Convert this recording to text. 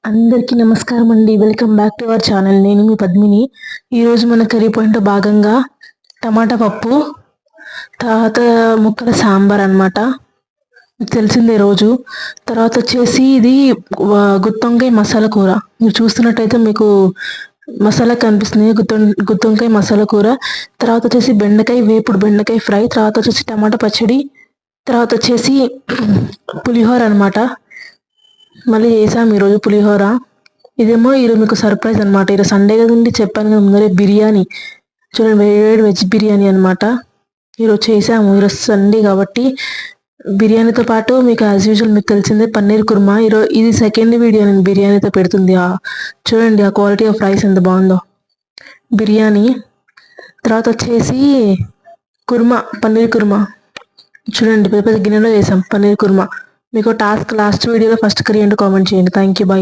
అందరికీ నమస్కారం అండి. Welcome back to our channel. నేను మీ పద్మిని. ఈరోజు మన కర్రీ పాయింట్ భాగంగా టమాటా పప్పు, తర్వాత ముక్కల సాంబార్ అనమాట. మీకు తెలిసిందే రోజు. తర్వాత వచ్చేసి ఇది గుత్తొంకాయ మసాలా కూర. మీరు చూస్తున్నట్టయితే మీకు మసాలా కనిపిస్తుంది, గుత్తొంకాయ మసాలా కూర. తర్వాత వచ్చేసి వేపుడు బెండకాయ ఫ్రై. తర్వాత వచ్చేసి టమాటా పచ్చడి. తర్వాత వచ్చేసి పులిహోర అనమాట. మళ్ళీ చేసాం ఈరోజు పులిహోర. ఇదేమో ఈరోజు మీకు సర్ప్రైజ్ అనమాట. ఈరోజు సండే కదండి, చెప్పాను కదా ముందరే. బిర్యానీ చూడండి, వేడి వెజ్ బిర్యానీ అనమాట. ఈరోజు చేసాము. ఈరోజు సండే కాబట్టి బిర్యానీతో పాటు మీకు యాజ్ యూజువల్ మీకు తెలిసిందే పన్నీర్ కుర్మా. ఈరోజు ఇది సెకండ్ వీడియో నేను బిర్యానీతో పెడుతుంది. చూడండి ఆ క్వాలిటీ ఆఫ్ రైస్ ఎంత బాగుందో. బిర్యానీ తర్వాత వచ్చేసి కుర్మా, పన్నీర్ కుర్మా. చూడండి పెద్ద పెద్ద గిన్నెలో చేసాం పన్నీర్ కుర్మా. మీకు టాస్క్ లాస్ట్ వీడియోలో ఫస్ట్ కర్రీ ఏంటో కామెంట్ చేయండి. Thank you, bye.